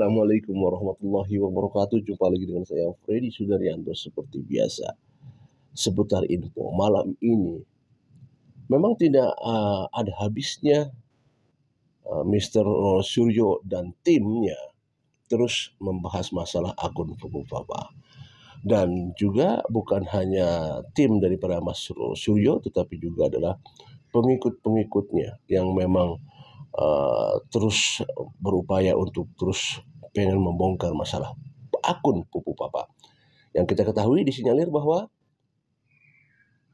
Assalamualaikum warahmatullahi wabarakatuh. Jumpa lagi dengan saya Freddy Sudaryanto seperti biasa. Seputar info malam ini memang tidak ada habisnya Mr. Suryo dan timnya terus membahas masalah akun Fufu Papa. Dan juga bukan hanya tim daripada Mas Suryo, tetapi juga adalah pengikut-pengikutnya yang memang terus berupaya untuk terus pengen membongkar masalah akun Fufu Papa. Yang kita ketahui disinyalir bahwa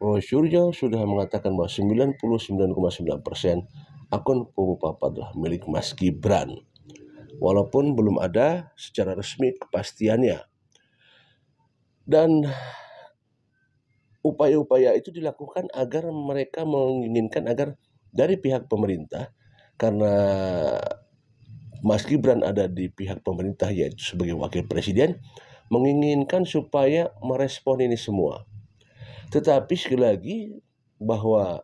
Suryo sudah mengatakan bahwa 99,9% akun Fufu Papa adalah milik Mas Gibran. Walaupun belum ada secara resmi kepastiannya. Dan upaya-upaya itu dilakukan agar mereka menginginkan agar dari pihak pemerintah, karena Mas Gibran ada di pihak pemerintah yaitu sebagai wakil presiden, menginginkan supaya merespon ini semua. Tetapi sekali lagi bahwa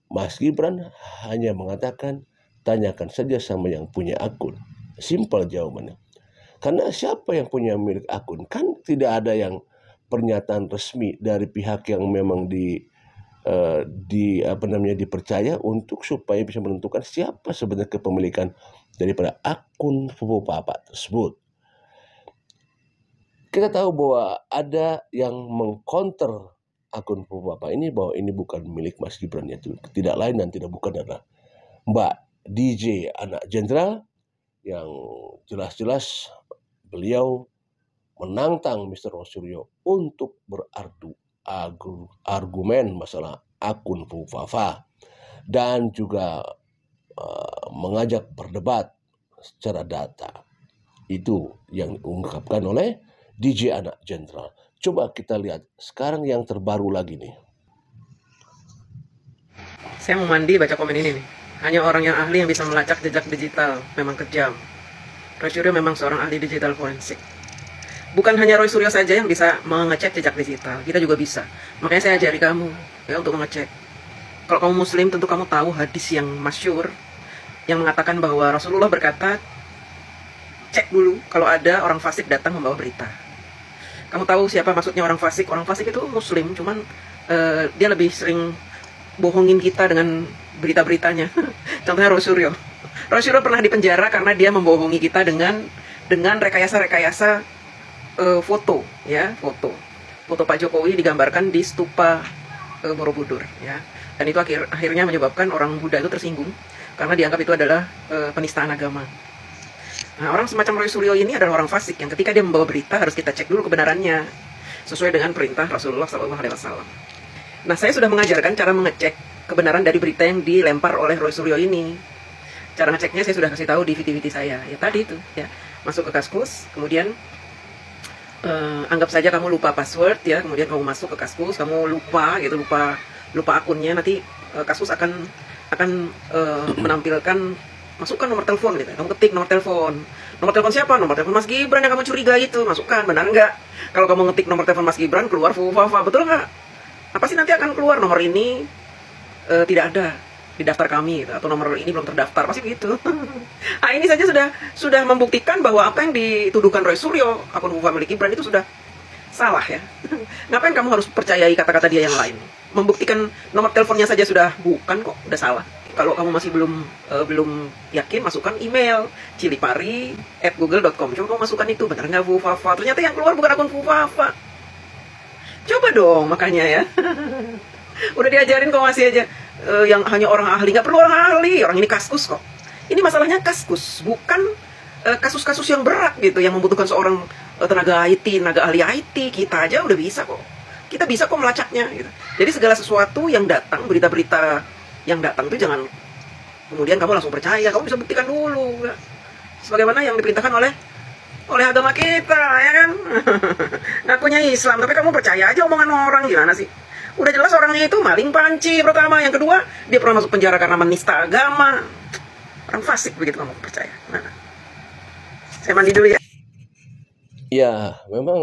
Mas Gibran hanya mengatakan tanyakan saja sama yang punya akun. Simpel jawabannya. Karena siapa yang punya milik akun? Kan tidak ada yang pernyataan resmi dari pihak yang memang dipercaya untuk supaya bisa menentukan siapa sebenarnya kepemilikan daripada akun Fufu Papa tersebut. Kita tahu bahwa ada yang mengcounter akun Fufu Papa ini bahwa ini bukan milik Mas Gibran, yaitu tidak lain dan tidak bukan adalah Mbak DJ anak jenderal, yang jelas-jelas beliau menantang Mr. Suryo untuk beradu argumen masalah akun Fufu Papa dan juga mengajak berdebat secara data. Itu yang diungkapkan oleh DJ anak jenderal. Coba kita lihat sekarang yang terbaru lagi nih. Saya mau mandi baca komen ini nih. Hanya orang yang ahli yang bisa melacak jejak digital. Memang kejam. Roy Suryo memang seorang ahli digital forensik. Bukan hanya Roy Suryo saja yang bisa mengecek jejak digital, kita juga bisa. Makanya saya ajari kamu ya untuk mengecek. Kalau kamu muslim tentu kamu tahu hadis yang masyhur yang mengatakan bahwa Rasulullah berkata, cek dulu kalau ada orang fasik datang membawa berita. Kamu tahu siapa maksudnya orang fasik? Orang fasik itu muslim, cuman dia lebih sering bohongin kita dengan berita-beritanya. Contohnya Roy Suryo. Roy Suryo pernah dipenjara karena dia membohongi kita dengan rekayasa-rekayasa foto, ya, foto Pak Jokowi digambarkan di stupa Borobudur, ya, dan itu akhirnya menyebabkan orang Buddha itu tersinggung karena dianggap itu adalah penistaan agama. Nah, orang semacam Roy Suryo ini adalah orang fasik yang ketika dia membawa berita harus kita cek dulu kebenarannya sesuai dengan perintah Rasulullah SAW. Nah, saya sudah mengajarkan cara mengecek kebenaran dari berita yang dilempar oleh Roy Suryo ini. Cara ngeceknya saya sudah kasih tahu di video saya, ya tadi itu, ya, masuk ke Kaskus, kemudian anggap saja kamu lupa password, ya, kemudian kamu masuk ke Kaskus, kamu lupa akunnya, nanti Kaskus akan menampilkan masukkan nomor telepon gitu. Kamu ketik nomor telepon siapa? Nomor telepon Mas Gibran yang kamu curiga itu, masukkan, benar nggak? Kalau kamu ngetik nomor telepon Mas Gibran keluar Fufu Papa, betul nggak? Apa sih nanti akan keluar nomor ini tidak ada di daftar kami gitu, atau nomor ini belum terdaftar, pasti begitu. Nah, ini saja sudah membuktikan bahwa apa yang dituduhkan Roy Suryo akun Fufu Papa milik Gibran itu sudah salah, ya. Ngapain kamu harus percayai kata-kata dia yang lain? Membuktikan nomor teleponnya saja sudah bukan kok, udah salah. Kalau kamu masih belum yakin, masukkan email cilipari@google.com. Coba kamu masukkan itu, benar nggak Fufu Papa? Ternyata yang keluar bukan akun Fufu Papa. Coba dong, makanya, ya. Udah diajarin kok masih aja yang hanya orang ahli. Nggak perlu orang ahli, orang ini Kaskus kok. Ini masalahnya Kaskus, bukan kasus-kasus yang berat gitu, yang membutuhkan seorang tenaga ahli IT. Kita aja udah bisa kok. Kita bisa kok melacaknya gitu. Jadi segala sesuatu yang datang, berita-berita yang datang itu jangan kemudian kamu langsung percaya. Kamu bisa buktikan dulu, ya. Sebagaimana yang diperintahkan oleh agama kita, ya kan? Ngakunya Islam, tapi kamu percaya aja omongan orang, gimana sih? Udah jelas orangnya itu maling panci pertama, yang kedua dia pernah masuk penjara karena menista agama. Orang fasik begitu, kamu percaya? Nah, saya mandi dulu, ya. Ya, memang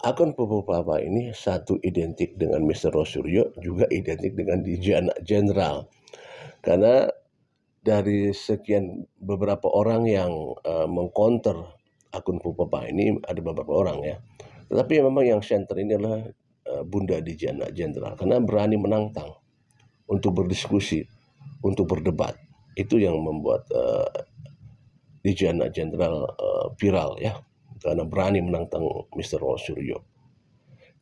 akun Fufu Papa ini satu identik dengan Mr. Roy Suryo, juga identik dengan DJ anak jenderal. Karena dari sekian beberapa orang yang mengcounter akun Pupapa ini ada beberapa orang ya. Tetapi memang yang center ini adalah Bunda Dijana Jenderal karena berani menantang untuk berdiskusi, untuk berdebat. Itu yang membuat Dijana Jenderal viral ya, karena berani menantang Mr. Rosuryo.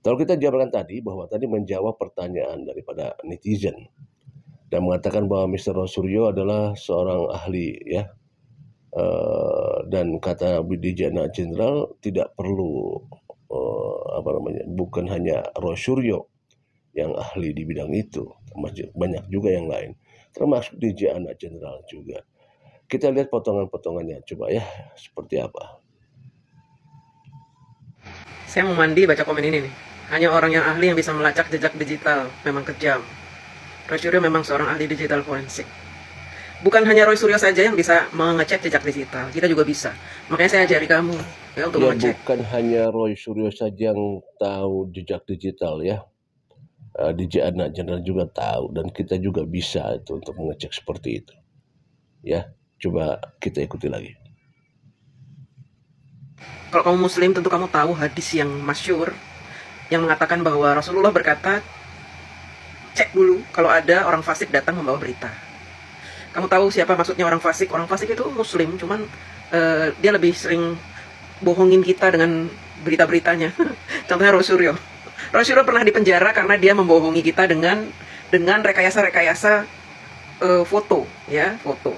Kalau kita jabarkan tadi bahwa tadi menjawab pertanyaan daripada netizen dan mengatakan bahwa Mr. Rosuryo adalah seorang ahli ya, dan kata Dijana Jenderal tidak perlu bukan hanya Rosuryo yang ahli di bidang itu, banyak juga yang lain, termasuk Dijana Jenderal juga. Kita lihat potongan-potongannya coba ya, seperti apa. Saya mau mandi baca komen ini nih. Hanya orang yang ahli yang bisa melacak jejak digital, memang kejam. Roy Suryo memang seorang ahli digital forensik. Bukan hanya Roy Suryo saja yang bisa mengecek jejak digital, kita juga bisa. Makanya saya ajari kamu ya untuk mengecek. Bukan hanya Roy Suryo saja yang tahu jejak digital ya. Dijana Jenderal juga tahu dan kita juga bisa itu untuk mengecek seperti itu. Ya, coba kita ikuti lagi. Kalau kamu muslim tentu kamu tahu hadis yang masyhur yang mengatakan bahwa Rasulullah berkata, cek dulu kalau ada orang fasik datang membawa berita. Kamu tahu siapa maksudnya orang fasik? Orang fasik itu muslim, cuman dia lebih sering bohongin kita dengan berita-beritanya. Contohnya Roy Suryo. Roy Suryo pernah dipenjara karena dia membohongi kita dengan rekayasa-rekayasa foto, ya, foto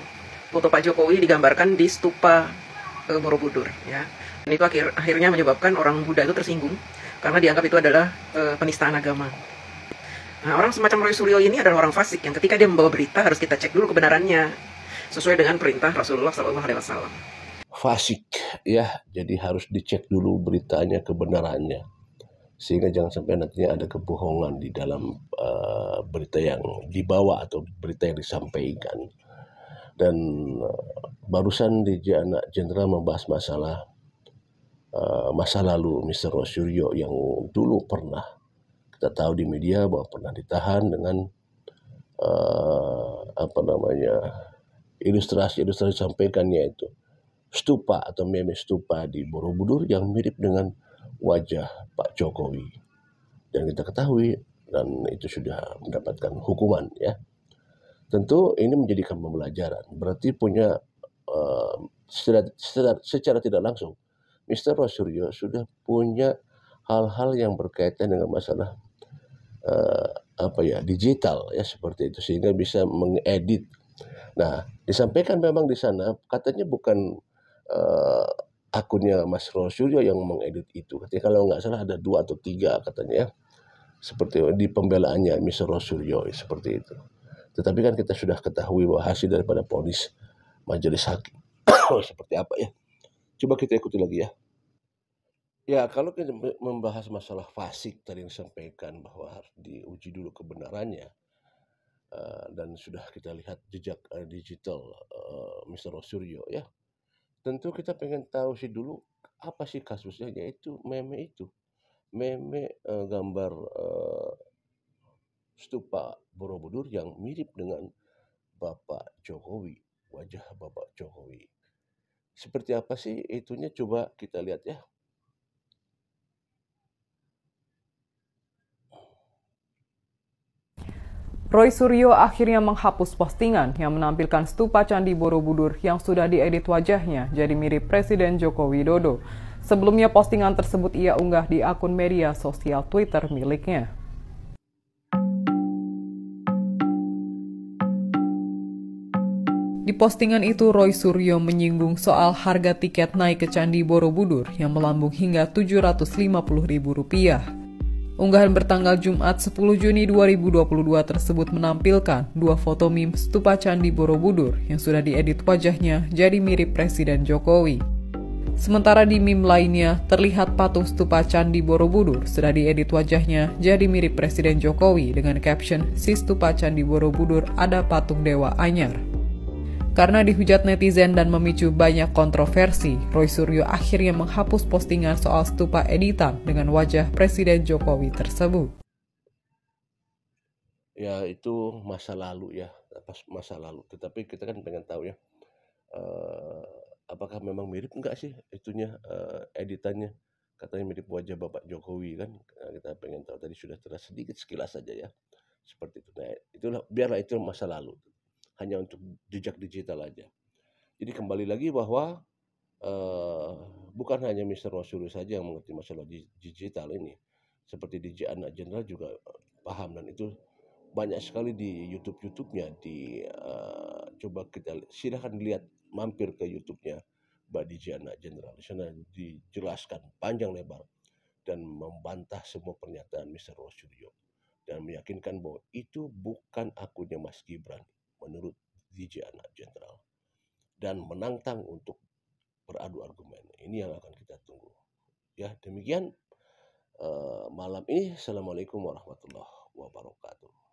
Pak Jokowi digambarkan di stupa Borobudur, ya. Dan itu akhirnya menyebabkan orang Buddha itu tersinggung karena dianggap itu adalah penistaan agama. Nah, orang semacam Roy Suryo ini adalah orang fasik yang ketika dia membawa berita harus kita cek dulu kebenarannya sesuai dengan perintah Rasulullah SAW. Fasik ya, jadi harus dicek dulu beritanya kebenarannya sehingga jangan sampai nantinya ada kebohongan di dalam berita yang dibawa atau berita yang disampaikan. Dan barusan Dijana Jenderal membahas masalah masa lalu Mr. Rosuryo yang dulu pernah kita tahu di media bahwa pernah ditahan dengan ilustrasi disampaikannya itu stupa atau meme stupa di Borobudur yang mirip dengan wajah Pak Jokowi, dan kita ketahui dan itu sudah mendapatkan hukuman ya. Tentu ini menjadikan pembelajaran, berarti punya secara tidak langsung Mr. Rosuryo sudah punya hal-hal yang berkaitan dengan masalah digital ya seperti itu sehingga bisa mengedit. Nah, disampaikan memang di sana katanya bukan akunnya Mas Rosuryo yang mengedit itu. Ketika kalau nggak salah ada 2 atau 3 katanya ya. Seperti di pembelaannya Mr. Rosuryo seperti itu. Tetapi kan kita sudah ketahui bahwa hasil daripada vonis majelis hakim seperti apa ya. Coba kita ikuti lagi ya. Ya, kalau kita membahas masalah fasik tadi yang disampaikan bahwa harus diuji dulu kebenarannya, dan sudah kita lihat jejak digital Mr. Rosuryo ya. Tentu kita pengen tahu sih dulu apa sih kasusnya, yaitu meme itu. Meme gambar stupa Borobudur yang mirip dengan Bapak Jokowi, wajah Bapak Jokowi. Seperti apa sih itunya, coba kita lihat ya. Roy Suryo akhirnya menghapus postingan yang menampilkan stupa Candi Borobudur yang sudah diedit wajahnya jadi mirip Presiden Joko Widodo. Sebelumnya postingan tersebut ia unggah di akun media sosial Twitter miliknya. Di postingan itu, Roy Suryo menyinggung soal harga tiket naik ke Candi Borobudur yang melambung hingga Rp750.000. Unggahan bertanggal Jumat 10 Juni 2022 tersebut menampilkan 2 foto meme stupa Candi Borobudur yang sudah diedit wajahnya jadi mirip Presiden Jokowi. Sementara di meme lainnya, terlihat patung stupa Candi Borobudur sudah diedit wajahnya jadi mirip Presiden Jokowi dengan caption, "Si stupa Candi Borobudur ada patung Dewa Anyar." Karena dihujat netizen dan memicu banyak kontroversi, Roy Suryo akhirnya menghapus postingan soal stupa editan dengan wajah Presiden Jokowi tersebut. Ya, itu masa lalu ya. pas masa lalu. Tetapi kita kan pengen tahu ya, apakah memang mirip enggak sih itunya, editannya. Katanya mirip wajah Bapak Jokowi kan, kita pengen tahu. Tadi sudah terlihat sedikit sekilas saja ya, seperti itu. Nah, itulah biarlah itu masa lalu, hanya untuk jejak digital aja. Jadi kembali lagi bahwa bukan hanya Mr. Rosulu saja yang mengerti masalah digital ini. Seperti DJ Anak Jenderal juga paham, dan itu banyak sekali di YouTube-nya. Coba kita silahkan lihat, mampir ke YouTube-nya Mbak DJ Anak Jenderal. Di sana dijelaskan panjang lebar dan membantah semua pernyataan Mr. Rosuryo dan meyakinkan bahwa itu bukan akunnya Mas Gibran menurut DJ Anak Jenderal, dan menantang untuk beradu argumen. Ini yang akan kita tunggu. Ya, demikian malam ini. Assalamualaikum warahmatullahi wabarakatuh.